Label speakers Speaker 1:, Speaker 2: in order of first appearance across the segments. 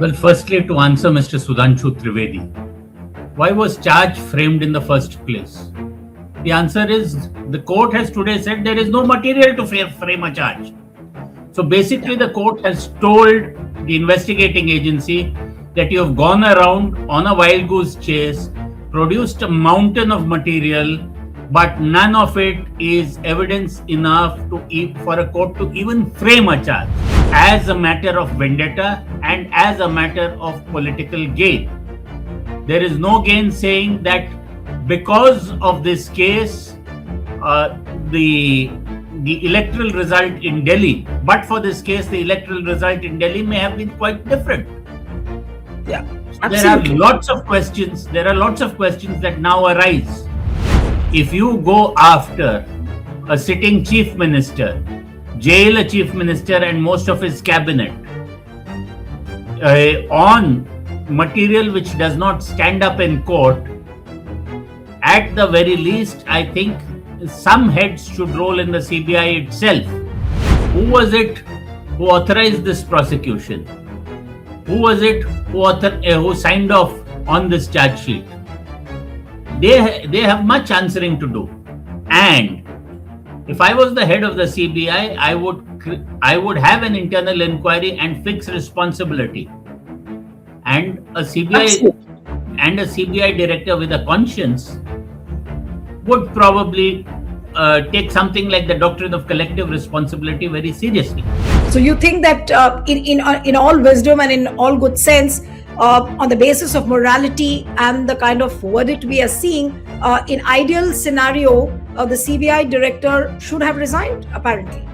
Speaker 1: Well, firstly, to answer Mr. Sudhanshu Trivedi, why was charge framed in the first place? The answer is the court has today said there is no material to frame a charge. So basically, the court has told the investigating agency that you have gone around on a wild goose chase, produced a mountain of material, but none of it is evidence enough for a court to even frame a charge as a matter of vendetta and as a matter of political gain. There is no gain saying that because of this case, the electoral result in Delhi, but for this case, the electoral result in Delhi may have been quite different.
Speaker 2: Yeah,
Speaker 1: absolutely. There are lots of questions. There are lots of questions that now arise. If you go after a sitting chief minister, jail a chief minister and most of his cabinet on material which does not stand up in court, at the very least, I think some heads should roll in the CBI itself. Who was it who authorized this prosecution? Who was it who signed off on this charge sheet? They have much answering to do. And if I was the head of the CBI, I would have an internal inquiry and fix responsibility. And a CBI director with a conscience would probably take something like the doctrine of collective responsibility very seriously.
Speaker 2: So you think that in all wisdom and in all good sense, on the basis of morality and the kind of verdict we are seeing, in ideal scenario, the CBI director should have resigned, apparently.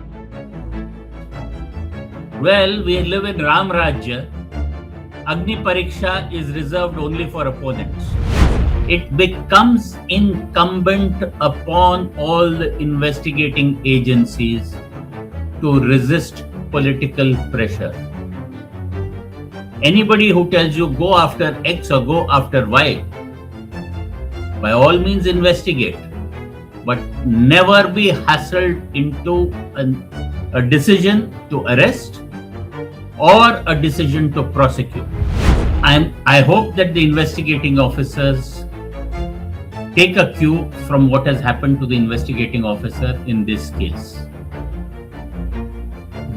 Speaker 1: Well, we live in Ram Rajya. Agni Pariksha is reserved only for opponents. It becomes incumbent upon all the investigating agencies to resist political pressure. Anybody who tells you go after X or go after Y, by all means investigate, but never be hustled into a decision to arrest or a decision to prosecute. I hope that the investigating officers take a cue from what has happened to the investigating officer in this case.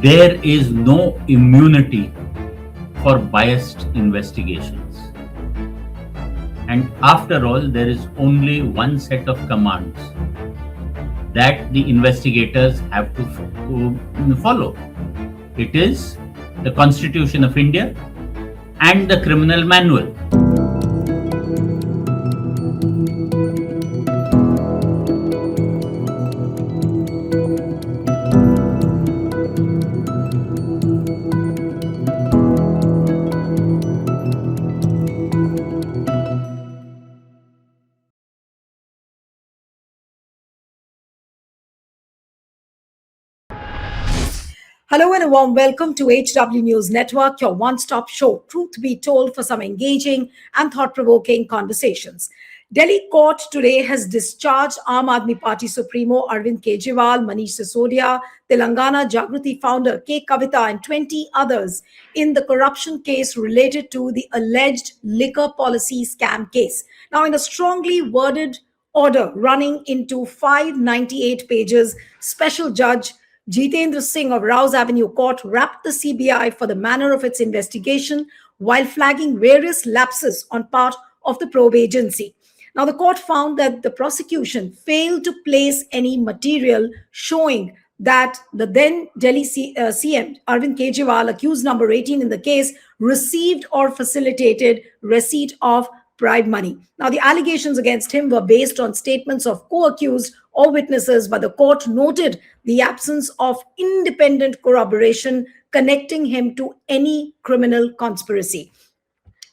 Speaker 1: There is no immunity for biased investigations. And after all, there is only one set of commands that the investigators have to follow. It is the Constitution of India and the Criminal Manual.
Speaker 2: Hello and a warm welcome to HW News Network, your one-stop show, truth be told, for some engaging and thought-provoking conversations. Delhi court today has discharged Aam Aadmi Party Supremo Arvind Kejriwal, Manish Sisodia, Telangana Jagruti founder K. Kavita and 20 others in the corruption case related to the alleged liquor policy scam case. Now, in a strongly worded order running into 598 pages, Special Judge Jitendra Singh of Rouse Avenue Court wrapped the CBI for the manner of its investigation while flagging various lapses on part of the probe agency. Now, the court found that the prosecution failed to place any material showing that the then Delhi CM, Arvind Kejriwal, accused number 18 in the case, received or facilitated receipt of bribe money. Now, the allegations against him were based on statements of co-accused or witnesses, but the court noted the absence of independent corroboration connecting him to any criminal conspiracy.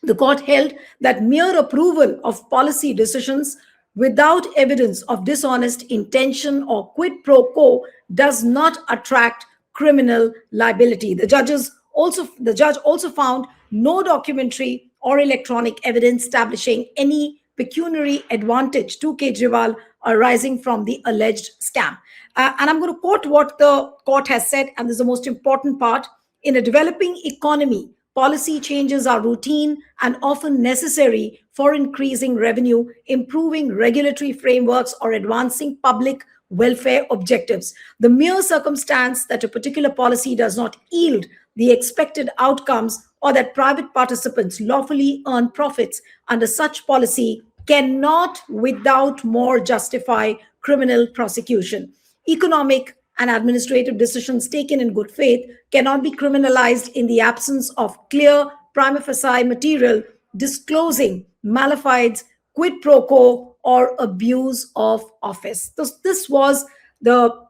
Speaker 2: The court held that mere approval of policy decisions without evidence of dishonest intention or quid pro quo does not attract criminal liability. The judge also found no documentary or electronic evidence establishing any pecuniary advantage to Kejriwal arising from the alleged scam. And I'm going to quote what the court has said, and this is the most important part. In a developing economy Policy changes are routine and often necessary for increasing revenue, improving regulatory frameworks, or advancing public welfare objectives. The mere circumstance that a particular policy does not yield the expected outcomes or that private participants lawfully earn profits under such policy cannot, without more, justify criminal prosecution. Economic and administrative decisions taken in good faith cannot be criminalized in the absence of clear prima facie material disclosing malefides, quid pro quo, or abuse of office. This was the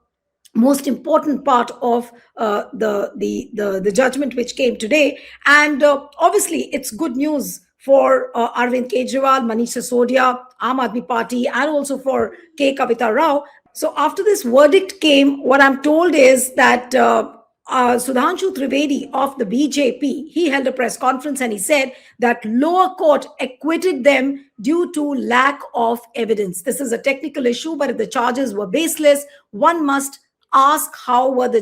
Speaker 2: most important part of the judgment which came today, and obviously it's good news for Arvind Kejriwal, Manish Sisodia, Aam Aadmi Party, and also for K. Kavita Rao. So after this verdict came, what I'm told is that Sudhanshu Trivedi of the BJP, he held a press conference and he said that lower court acquitted them due to lack of evidence. This is a technical issue, but if the charges were baseless, one must ask how were the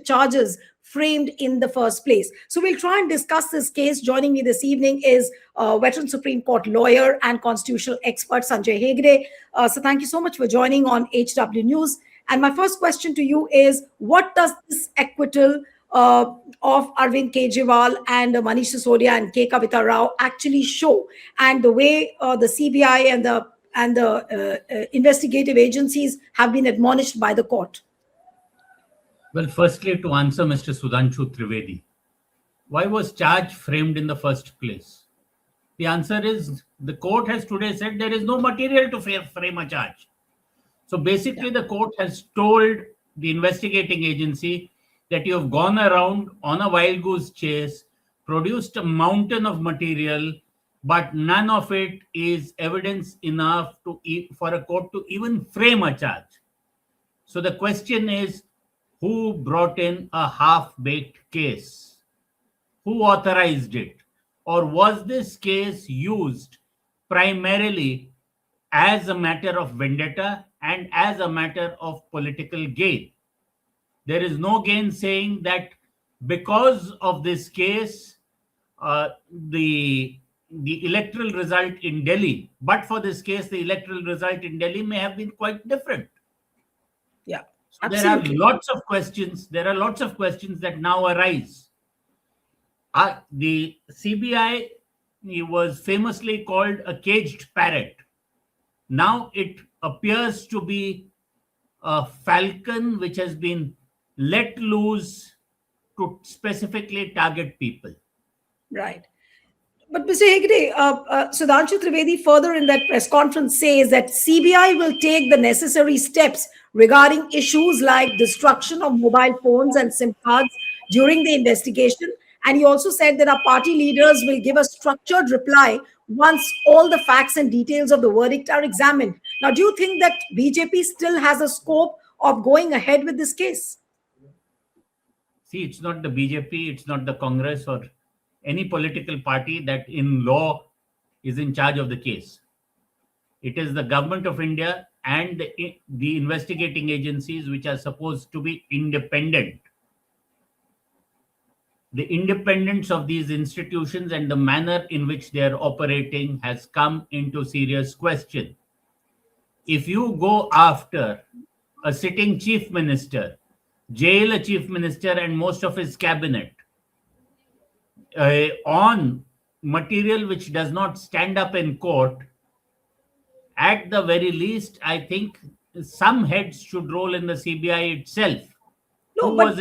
Speaker 2: charges framed in the first place. So we'll try and discuss this case. Joining me this evening is veteran Supreme Court lawyer and constitutional expert Sanjay Hegde. So thank you so much for joining on HW News. And my first question to you is, what does this acquittal of Arvind Kejriwal and Manish Sisodia and K. Kavita Rao actually show? And the way the CBI and the investigative agencies have been admonished by the court?
Speaker 1: Well, firstly, to answer Mr. Sudhanshu Trivedi, why was charge framed in the first place? The answer is the court has today said there is no material to frame a charge. So basically, the court has told the investigating agency that you have gone around on a wild goose chase, produced a mountain of material, but none of it is evidence enough for a court to even frame a charge. So the question is, who brought in a half-baked case? Who authorized it? Or was this case used primarily as a matter of vendetta and as a matter of political gain? There is no gain saying that because of this case, the electoral result in Delhi, but for this case, the electoral result in Delhi may have been quite different.
Speaker 2: Yeah.
Speaker 1: So there are lots of questions. There are lots of questions that now arise. The CBI was famously called a caged parrot. Now it appears to be a falcon which has been let loose to specifically target people.
Speaker 2: Right. But Mr. Hegde, Sudhanshu Trivedi further in that press conference says that CBI will take the necessary steps regarding issues like destruction of mobile phones and SIM cards during the investigation. And he also said that our party leaders will give a structured reply once all the facts and details of the verdict are examined. Now, do you think that BJP still has a scope of going ahead with this case?
Speaker 1: See, it's not the BJP, it's not the Congress or any political party that in law is in charge of the case. It is the government of India and the investigating agencies which are supposed to be independent. The independence of these institutions and the manner in which they are operating has come into serious question. If you go after a sitting chief minister, jail a chief minister and most of his cabinet on material which does not stand up in court, at the very least, I think some heads should roll in the CBI itself.
Speaker 2: No, but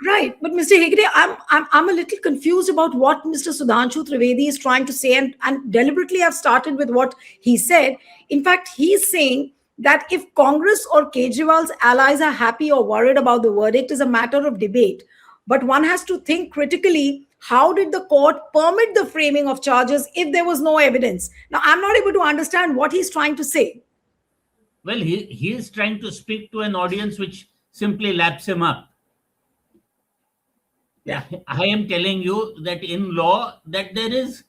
Speaker 2: right. But Mr. Hegde, I'm a little confused about what Mr. Sudhanshu Trivedi is trying to say, and deliberately I've started with what he said. In fact, he's saying that if Congress or Kejriwal's allies are happy or worried about the verdict is a matter of debate. But one has to think critically, how did the court permit the framing of charges if there was no evidence? Now, I'm not able to understand what he's trying to say.
Speaker 1: Well, he is trying to speak to an audience which simply laps him up. Yeah, I am telling you that in law that there is,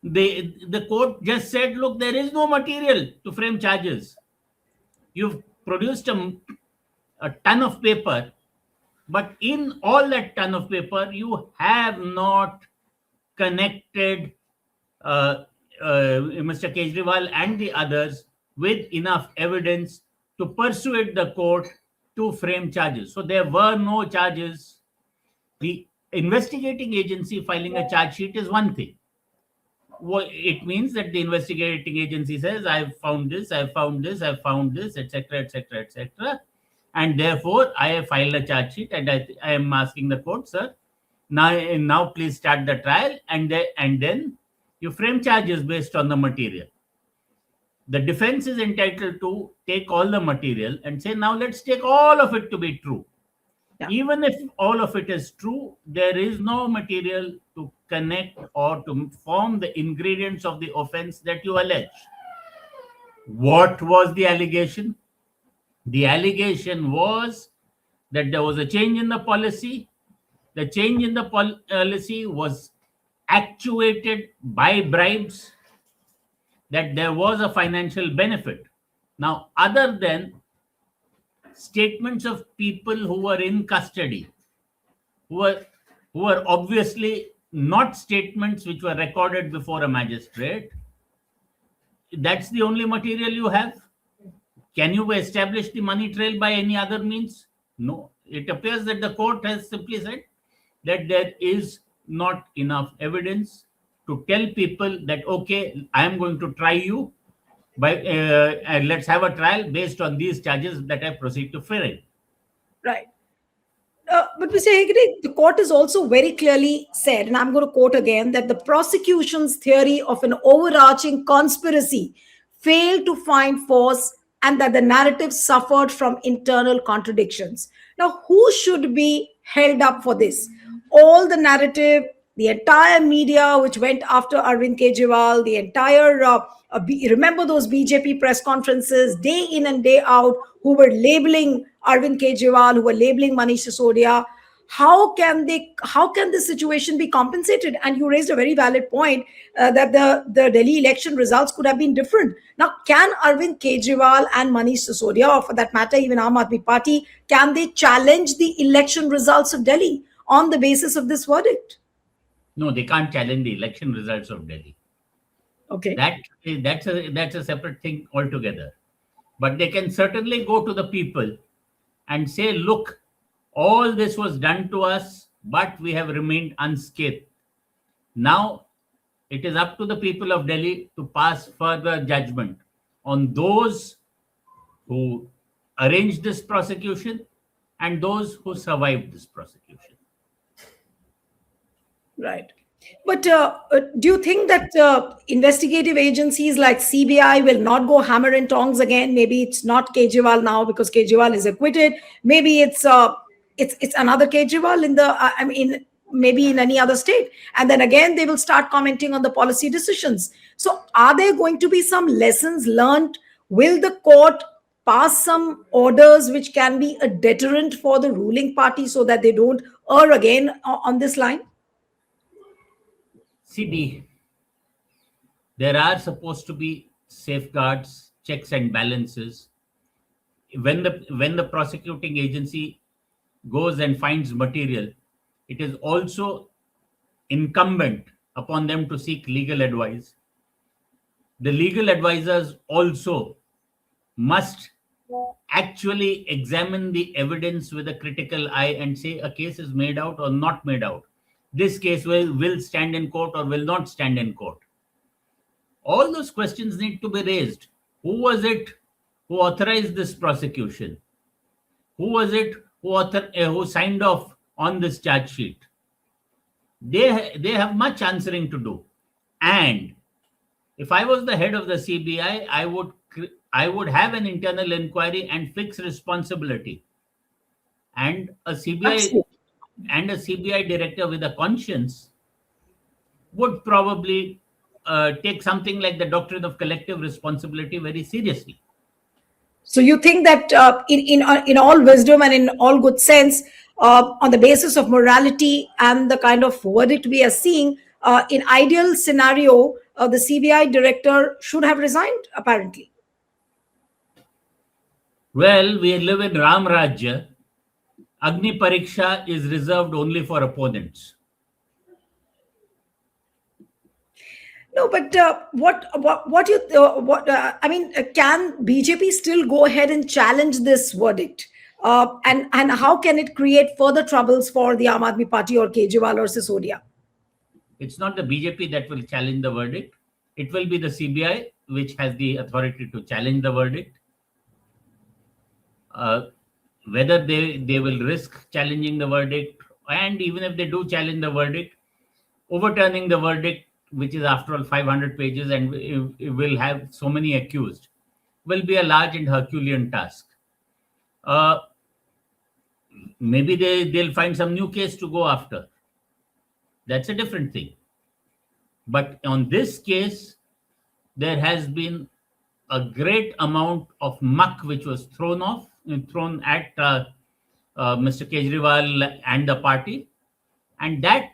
Speaker 1: the court just said, look, there is no material to frame charges. You've produced a ton of paper, but in all that ton of paper, you have not connected Mr. Kejriwal and the others with enough evidence to persuade the court to frame charges. So there were no charges. The investigating agency filing a charge sheet is one thing. Well, it means that the investigating agency says, I've found this, I've found this, I've found this, etc., etc., etc. And therefore, I have filed a charge sheet and I am asking the court, sir, now please start the trial, and then you frame charges based on the material. The defense is entitled to take all the material and say, now let's take all of it to be true.
Speaker 2: Yeah.
Speaker 1: Even if all of it is true, there is no material to connect or to form the ingredients of the offense that you allege. What was the allegation? The allegation was that there was a change in the policy. The change in the policy was actuated by bribes, that there was a financial benefit. Now, other than statements of people who were in custody, who were obviously not statements which were recorded before a magistrate, that's the only material you have. Can you establish the money trail by any other means? No. It appears that the court has simply said that there is not enough evidence to tell people that, okay, I am going to try you, and let's have a trial based on these charges that I proceed to frame.
Speaker 2: Right. But Mr. Hegde, the court has also very clearly said, and I'm going to quote again, that the prosecution's theory of an overarching conspiracy failed to find force and that the narrative suffered from internal contradictions. Now, who should be held up for this? All the narrative, the entire media which went after Arvind Kejriwal, the entire, remember those BJP press conferences day in and day out, who were labeling Arvind Kejriwal, who were labeling Manish Sisodia. How can this situation be compensated? And you raised a very valid point that the Delhi election results could have been different. Now, can Arvind Kejriwal and Manish Sisodia, or for that matter, even Aam Aadmi Party, can they challenge the election results of Delhi on the basis of this verdict?
Speaker 1: No, they can't challenge the election results of Delhi.
Speaker 2: Okay.
Speaker 1: That's a separate thing altogether. But they can certainly go to the people and say, look, all this was done to us, but we have remained unscathed. Now, it is up to the people of Delhi to pass further judgment on those who arranged this prosecution and those who survived this prosecution.
Speaker 2: Right. But do you think that investigative agencies like CBI will not go hammer and tongs again? Maybe it's not Kejriwal now because Kejriwal is acquitted. Maybe it's another Kejriwal maybe in any other state. And then again, they will start commenting on the policy decisions. So are there going to be some lessons learned? Will the court pass some orders which can be a deterrent for the ruling party so that they don't err again on this line?
Speaker 1: See, there are supposed to be safeguards, checks and balances. When the prosecuting agency goes and finds material, it is also incumbent upon them to seek legal advice. The legal advisors also must actually examine the evidence with a critical eye and say a case is made out or not made out. This case will stand in court or will not stand in court. All those questions need to be raised. Who was it who authorized this prosecution? Who was it who signed off on this charge sheet? They have much answering to do. And if I was the head of the CBI, I would have an internal inquiry and fix responsibility. And a CBI director with a conscience would probably take something like the doctrine of collective responsibility very seriously.
Speaker 2: So you think that in all wisdom and in all good sense, on the basis of morality and the kind of verdict we are seeing, in ideal scenario, the CBI director should have resigned, apparently.
Speaker 1: Well, we live in Ram Rajya. Agni Pariksha is reserved only for opponents.
Speaker 2: No, but I mean, can BJP still go ahead and challenge this verdict? And how can it create further troubles for the Aam Aadmi Party or Kejriwal or Sisodia?
Speaker 1: It's not the BJP that will challenge the verdict. It will be the CBI which has the authority to challenge the verdict. Uh, Whether they will risk challenging the verdict, and even if they do challenge the verdict, overturning the verdict, which is after all 500 pages and it will have so many accused, will be a large and Herculean task. Uh, Maybe they'll find some new case to go after. That's a different thing. But on this case, there has been a great amount of muck which was thrown at Mr. Kejriwal and the party, and that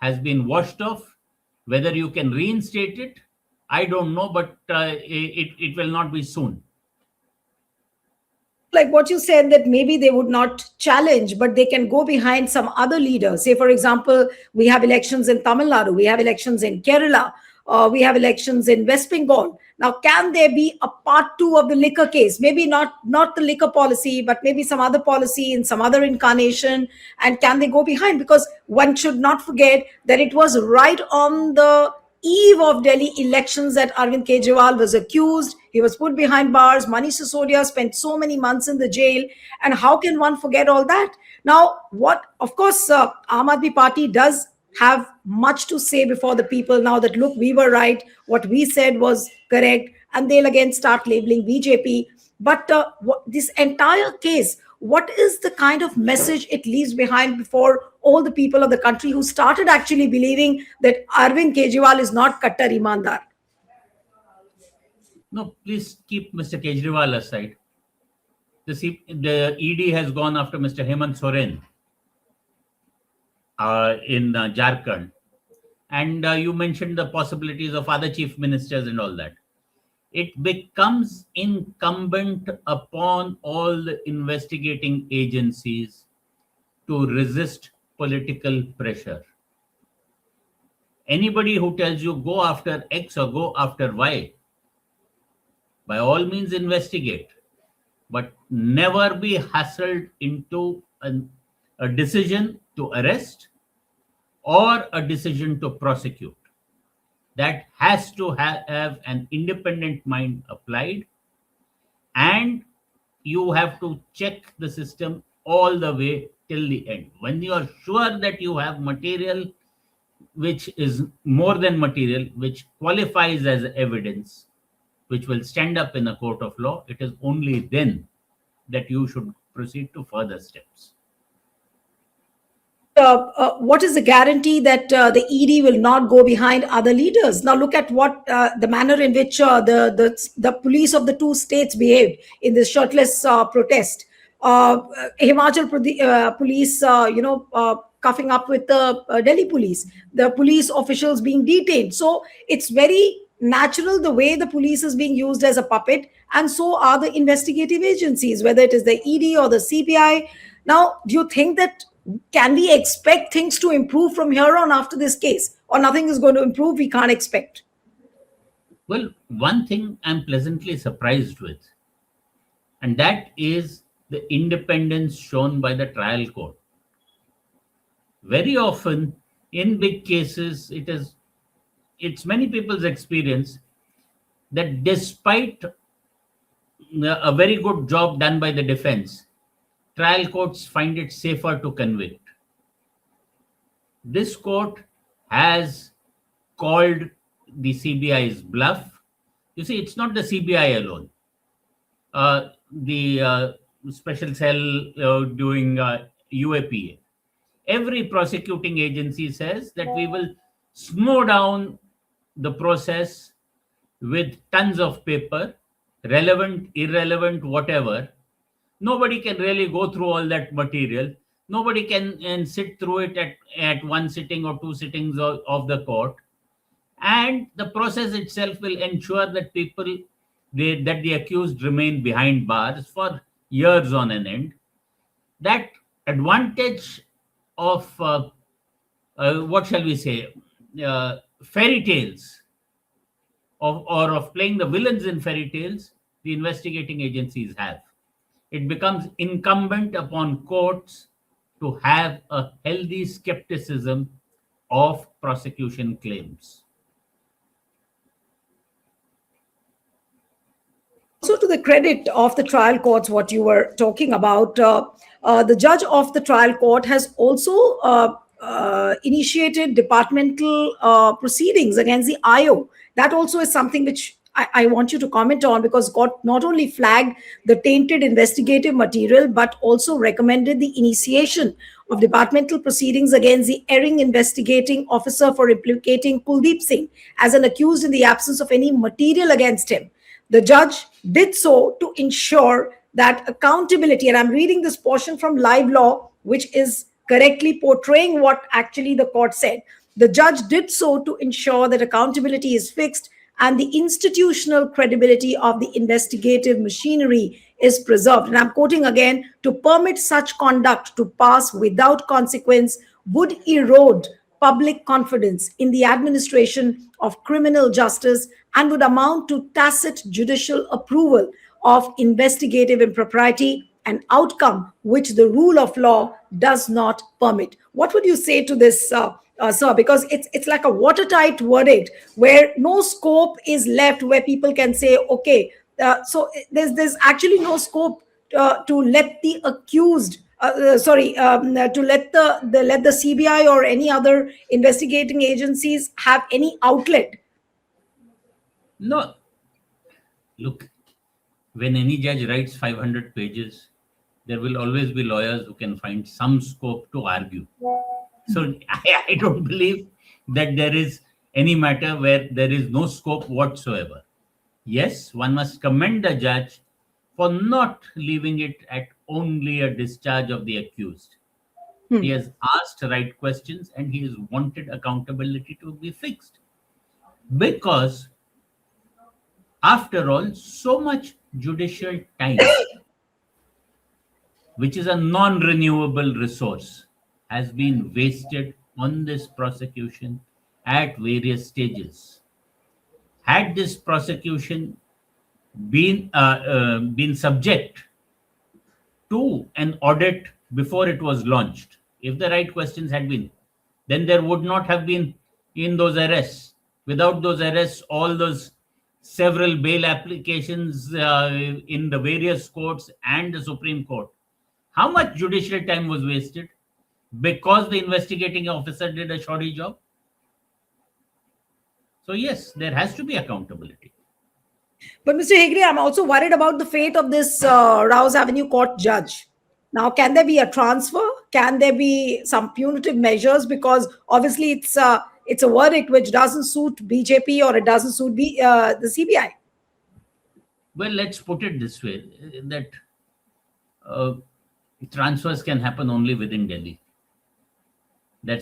Speaker 1: has been washed off. Whether you can reinstate it, I don't know, but it will not be soon.
Speaker 2: Like what you said, that maybe they would not challenge, but they can go behind some other leaders. Say, for example, we have elections in Tamil Nadu, we have elections in Kerala, we have elections in West Bengal. Now, can there be a part two of the liquor case? Maybe not the liquor policy, but maybe some other policy in some other incarnation. And can they go behind? Because one should not forget that it was right on the eve of Delhi elections that Arvind Kejriwal was accused. He was put behind bars. Manish Sisodia spent so many months in the jail. And how can one forget all that? Now, of course, Aam Aadmi Party does have much to say before the people now that, look, we were right. What we said was correct. And they'll again start labeling BJP. But this entire case, what is the kind of message it leaves behind before all the people of the country who started actually believing that Arvind Kejriwal is not Kattar Imandar?
Speaker 1: No, please keep Mr. Kejriwal aside. The ED has gone after Mr. Hemant Soren in Jharkhand. And you mentioned the possibilities of other chief ministers and all that. It becomes incumbent upon all the investigating agencies to resist political pressure. Anybody who tells you go after X or go after Y, by all means investigate, but never be hustled into a decision to arrest or a decision to prosecute. That has to have an independent mind applied, and you have to check the system all the way till the end. When you are sure that you have material which is more than material, which qualifies as evidence, which will stand up in a court of law, it is only then that you should proceed to further steps.
Speaker 2: What is the guarantee that the ED will not go behind other leaders? Now, look at what the manner in which the police of the two states behaved in this shirtless protest. Himachal police, cuffing up with the Delhi police, the police officials being detained. So it's very natural the way the police is being used as a puppet, and so are the investigative agencies, whether it is the ED or the CBI. Now, do you think that can we expect things to improve from here on after this case, or nothing is going to improve? We can't expect.
Speaker 1: Well, one thing I'm pleasantly surprised with, and that is the independence shown by the trial court. Very often in big cases, it's many people's experience that despite a very good job done by the defense, trial courts find it safer to convict. This court has called the CBI's bluff. You see, it's not the CBI alone. The special cell doing UAPA. Every prosecuting agency says that we will slow down the process with tons of paper, relevant, irrelevant, whatever. Nobody can really go through all that material. Nobody can sit through it at one sitting or two sittings of the court. And the process itself will ensure that that the accused remain behind bars for years on an end. That advantage of, what shall we say, fairy tales or of playing the villains in fairy tales the investigating agencies have. It becomes incumbent upon courts to have a healthy skepticism of prosecution claims.
Speaker 2: Also, to the credit of the trial courts, what you were talking about, the judge of the trial court has also initiated departmental proceedings against the IO. That also is something which I want you to comment on, because court not only flagged the tainted investigative material but also recommended the initiation of departmental proceedings against the erring investigating officer for implicating Kuldeep Singh as an accused in the absence of any material against him. The judge did so to ensure that accountability, and I'm reading this portion from Live Law, which is correctly portraying what actually the court said. The judge did so to ensure that accountability is fixed and the institutional credibility of the investigative machinery is preserved. And I'm quoting again: to permit such conduct to pass without consequence would erode public confidence in the administration of criminal justice and would amount to tacit judicial approval of investigative impropriety, an outcome which the rule of law does not permit. What would you say to this, sir? Because it's like a watertight verdict where no scope is left, where people can say, okay, so there's actually no scope to let the accused to let the CBI or any other investigating agencies have any outlet.
Speaker 1: No, look, when any judge writes 500 pages, there will always be lawyers who can find some scope to argue. So I don't believe that there is any matter where there is no scope whatsoever. Yes, one must commend the judge for not leaving it at only a discharge of the accused. He has asked right questions and he has wanted accountability to be fixed. Because, after all, so much judicial time, which is a non renewable resource, has been wasted on this prosecution at various stages. Had this prosecution been subject to an audit before it was launched, if the right questions had been, then there would not have been in those arrests. Without those arrests, all those several bail applications in the various courts and the Supreme Court, how much judicial time was wasted because the investigating officer did a shoddy job? So yes, there has to be accountability.
Speaker 2: But Mr. Hegde, I'm also worried about the fate of this Rouse Avenue Court judge. Now, can there be a transfer? Can there be some punitive measures? Because obviously it's a verdict which doesn't suit BJP or it doesn't suit the CBI.
Speaker 1: Well, let's put it this way, that transfers can happen only within Delhi. That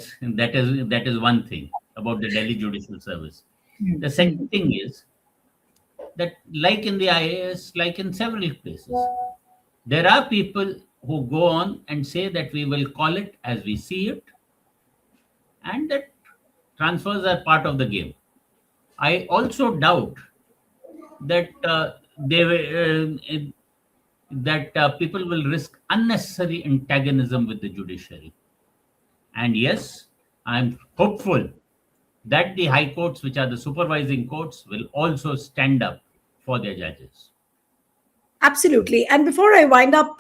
Speaker 1: is one thing about the Delhi Judicial Service. The second thing is that, like in the IAS, like in several places, there are people who go on and say that we will call it as we see it, and that transfers are part of the game. I also doubt that people will risk unnecessary antagonism with the judiciary. And yes, I'm hopeful that the high courts, which are the supervising courts, will also stand up for their judges.
Speaker 2: Absolutely. And before I wind up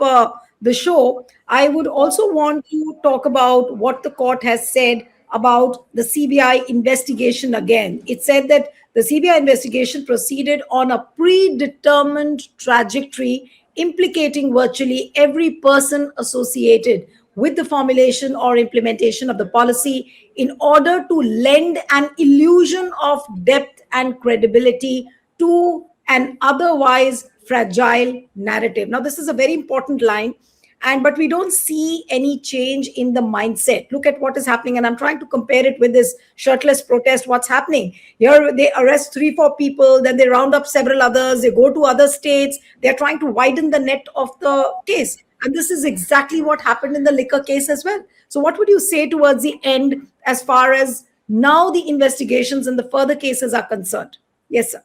Speaker 2: the show, I would also want to talk about what the court has said about the CBI investigation again. It said that the CBI investigation proceeded on a predetermined trajectory implicating virtually every person associated with the formulation or implementation of the policy in order to lend an illusion of depth and credibility to an otherwise fragile narrative. Now, this is a very important line, but we don't see any change in the mindset. Look at what is happening, and I'm trying to compare it with this shirtless protest. What's happening here? They arrest 3-4 people, then they round up several others, they go to other states, they're trying to widen the net of the case. And this is exactly what happened in the liquor case as well. So what would you say towards the end as far as now the investigations and the further cases are concerned? Yes, sir.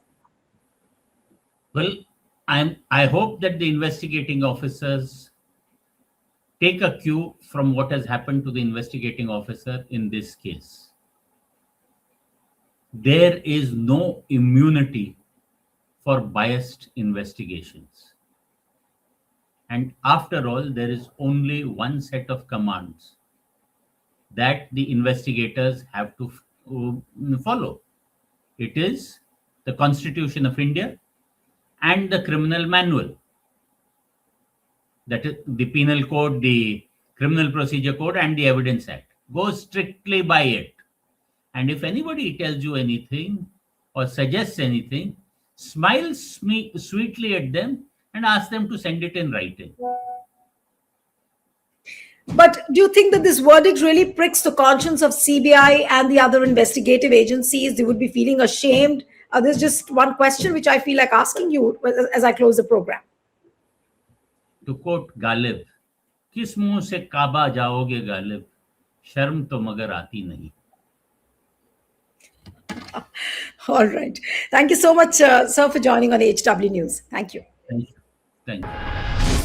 Speaker 1: Well, I hope that the investigating officers take a cue from what has happened to the investigating officer in this case. There is no immunity for biased investigations. And after all, there is only one set of commands that the investigators have to follow. It is the Constitution of India and the Criminal Manual. That is the Penal Code, the Criminal Procedure Code, and the Evidence Act. Go strictly by it. And if anybody tells you anything or suggests anything, smile sweetly at them and ask them to send it in writing.
Speaker 2: But do you think that this verdict really pricks the conscience of CBI and the other investigative agencies? They would be feeling ashamed. There's just one question which I feel like asking you as I close the program.
Speaker 1: To quote Ghalib, किस मुंह से काबा जाओगे गालिब, शर्म तो मगर आती नहीं.
Speaker 2: All right. Thank you so much, sir, for joining on HW News. Thank you.
Speaker 1: Thank you.